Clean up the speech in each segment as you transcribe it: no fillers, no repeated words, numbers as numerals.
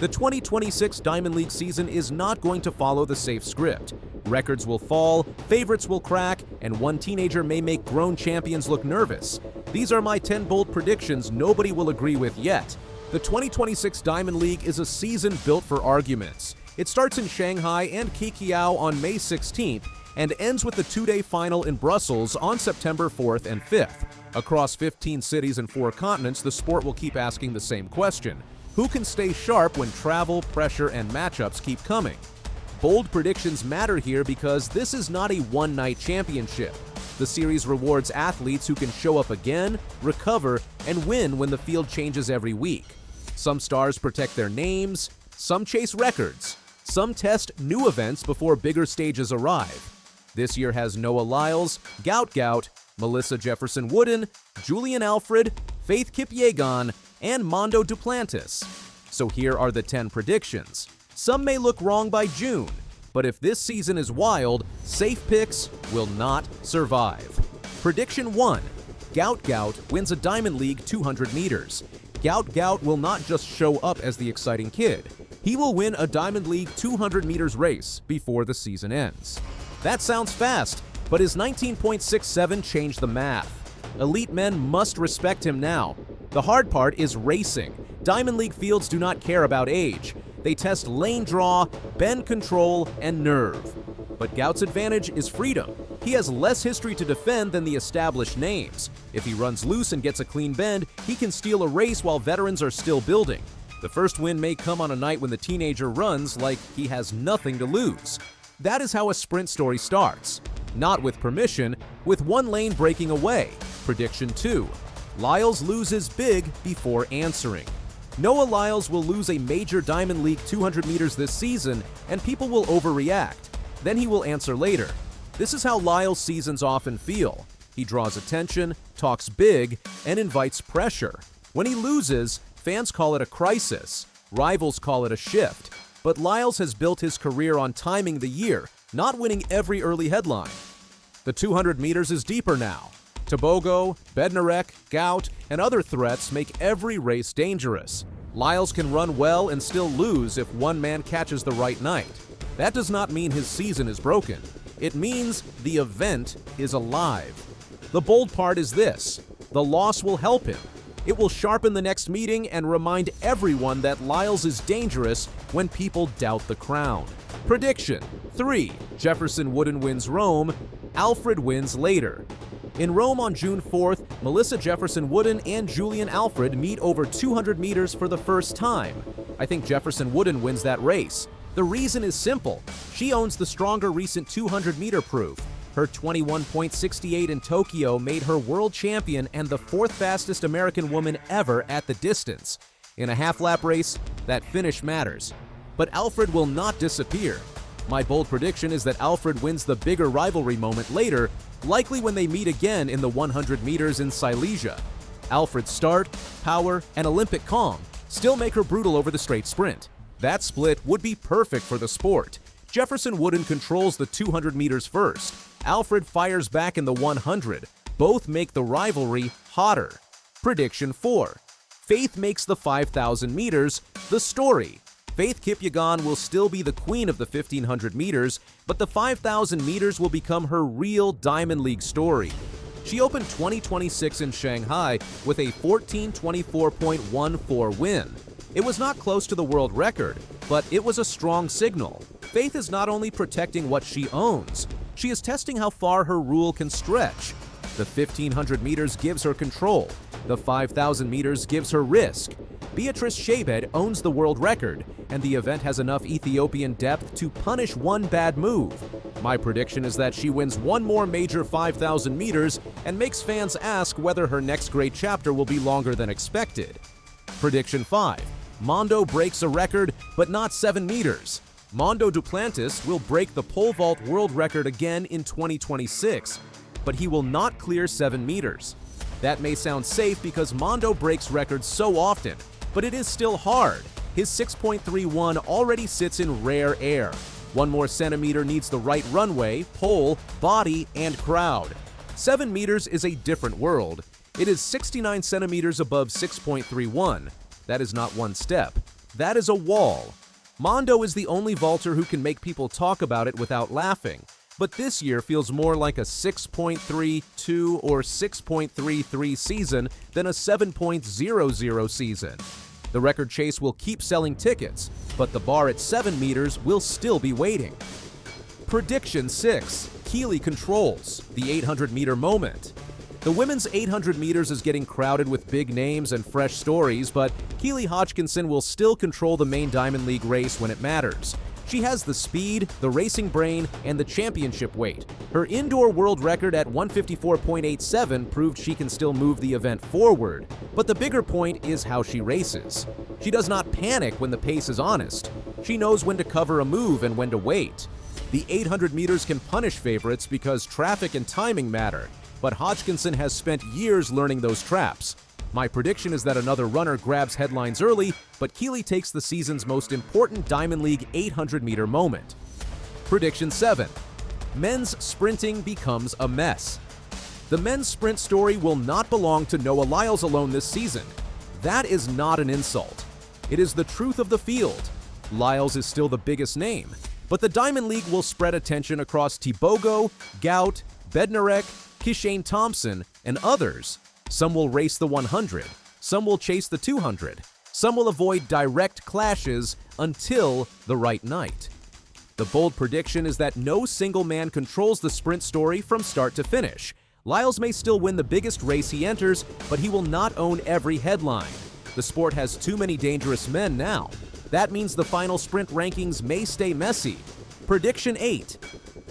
The 2026 Diamond League season is not going to follow the safe script. Records will fall, favorites will crack, and one teenager may make grown champions look nervous. These are my 10 bold predictions nobody will agree with yet. The 2026 Diamond League is a season built for arguments. It starts in Shanghai and Kipyegon on May 16th and ends with the two-day final in Brussels on September 4th and 5th. Across 15 cities and 4 continents, the sport will keep asking the same question: who can stay sharp when travel, pressure, and matchups keep coming? Bold predictions matter here because this is not a one-night championship. The series rewards athletes who can show up again, recover, and win when the field changes every week. Some stars protect their names, some chase records, some test new events before bigger stages arrive. This year has Noah Lyles, Gout Gout, Melissa Jefferson-Wooden, Julian Alfred, Faith Kipyegon, and Mondo Duplantis. So here are the 10 predictions. Some may look wrong by June, but if this season is wild, safe picks will not survive. Prediction 1. Gout Gout wins a Diamond League 200 meters. Gout Gout will not just show up as the exciting kid. He will win a Diamond League 200 meters race before the season ends. That sounds fast, but his 19.67 changed the math. Elite men must respect him now. The hard part is racing. Diamond League fields do not care about age. They test lane draw, bend control, and nerve. But Gout's advantage is freedom. He has less history to defend than the established names. If he runs loose and gets a clean bend, he can steal a race while veterans are still building. The first win may come on a night when the teenager runs like he has nothing to lose. That is how a sprint story starts. Not with permission, with one lane breaking away. Prediction 2. Lyles loses big before answering. Noah Lyles will lose a major Diamond League 200 meters this season, and people will overreact. Then he will answer later. This is how Lyles' seasons often feel. He draws attention, talks big, and invites pressure. When he loses, fans call it a crisis. Rivals call it a shift. But Lyles has built his career on timing the year, not winning every early headline. The 200 meters is deeper now. Tebogo, Bednarek, Gout, and other threats make every race dangerous. Lyles can run well and still lose if one man catches the right night. That does not mean his season is broken. It means the event is alive. The bold part is this: the loss will help him. It will sharpen the next meeting and remind everyone that Lyles is dangerous when people doubt the crown. Prediction 3. Jefferson-Wooden wins Rome. Alfred wins later. In Rome on June 4th, Melissa Jefferson-Wooden and Julian Alfred meet over 200 meters for the first time. I think Jefferson-Wooden wins that race. The reason is simple. She owns the stronger recent 200-meter proof. Her 21.68 in Tokyo made her world champion and the 4th fastest American woman ever at the distance. In a half-lap race, that finish matters. But Alfred will not disappear. My bold prediction is that Alfred wins the bigger rivalry moment later, likely when they meet again in the 100 meters in Silesia. Alfred's start, power, and Olympic calm still make her brutal over the straight sprint. That split would be perfect for the sport. Jefferson-Wooden controls the 200 meters first. Alfred fires back in the 100. Both make the rivalry hotter. Prediction 4. Faith makes the 5,000 meters the story. Faith Kipyegon will still be the queen of the 1,500 meters, but the 5,000 meters will become her real Diamond League story. She opened 2026 in Shanghai with a 14:24.14 win. It was not close to the world record, but it was a strong signal. Faith is not only protecting what she owns, she is testing how far her rule can stretch. The 1,500 meters gives her control. The 5,000 meters gives her risk. Beatrice Chebet owns the world record, and the event has enough Ethiopian depth to punish one bad move. My prediction is that she wins one more major 5,000 meters and makes fans ask whether her next great chapter will be longer than expected. Prediction 5. Mondo breaks a record, but not 7 meters. Mondo Duplantis will break the pole vault world record again in 2026, but he will not clear 7 meters. That may sound safe because Mondo breaks records so often, but it is still hard. His 6.31 already sits in rare air. One more centimeter needs the right runway, pole, body, and crowd. 7 meters is a different world. It is 69 centimeters above 6.31. That is not one step. That is a wall. Mondo is the only vaulter who can make people talk about it without laughing, but this year feels more like a 6.32 or 6.33 season than a 7.00 season. The record chase will keep selling tickets, but the bar at 7 meters will still be waiting. Prediction 6. Keely controls the 800-meter moment. The women's 800 meters is getting crowded with big names and fresh stories, but Keely Hodgkinson will still control the main Diamond League race when it matters. She has the speed, the racing brain, and the championship weight. Her indoor world record at 154.87 proved she can still move the event forward, but the bigger point is how she races. She does not panic when the pace is honest. She knows when to cover a move and when to wait. The 800 meters can punish favorites because traffic and timing matter, but Hodgkinson has spent years learning those traps. My prediction is that another runner grabs headlines early, but Keely takes the season's most important Diamond League 800-meter moment. Prediction 7. Men's sprinting becomes a mess. The men's sprint story will not belong to Noah Lyles alone this season. That is not an insult. It is the truth of the field. Lyles is still the biggest name, but the Diamond League will spread attention across Kipyegon, Gout, Bednarek, Kishane Thompson, and others. Some will race the 100, some will chase the 200, some will avoid direct clashes until the right night. The bold prediction is that no single man controls the sprint story from start to finish. Lyles may still win the biggest race he enters, but he will not own every headline. The sport has too many dangerous men now. That means the final sprint rankings may stay messy. Prediction 8.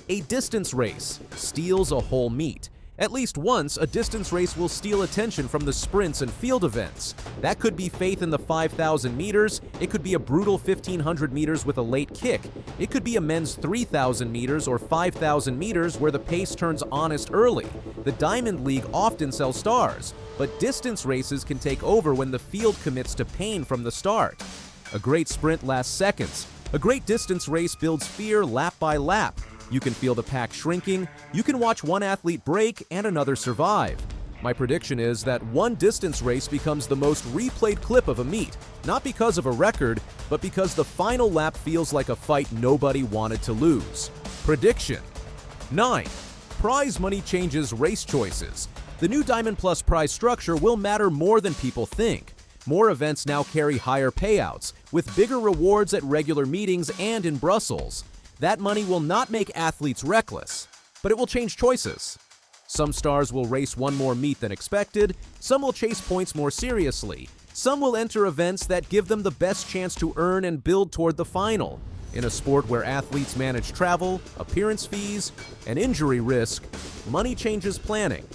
A distance race steals a whole meet. At least once, a distance race will steal attention from the sprints and field events. That could be faith in the 5,000 meters, it could be a brutal 1,500 meters with a late kick, it could be a men's 3,000 meters or 5,000 meters where the pace turns honest early. The Diamond League often sells stars, but distance races can take over when the field commits to pain from the start. A great sprint lasts seconds. A great distance race builds fear lap by lap. You can feel the pack shrinking, you can watch one athlete break and another survive. My prediction is that one distance race becomes the most replayed clip of a meet, not because of a record, but because the final lap feels like a fight nobody wanted to lose. Prediction 9. Prize money changes race choices. The new Diamond Plus prize structure will matter more than people think. More events now carry higher payouts, with bigger rewards at regular meetings and in Brussels. That money will not make athletes reckless, but it will change choices. Some stars will race one more meet than expected, some will chase points more seriously, some will enter events that give them the best chance to earn and build toward the final. In a sport where athletes manage travel, appearance fees, and injury risk, money changes planning.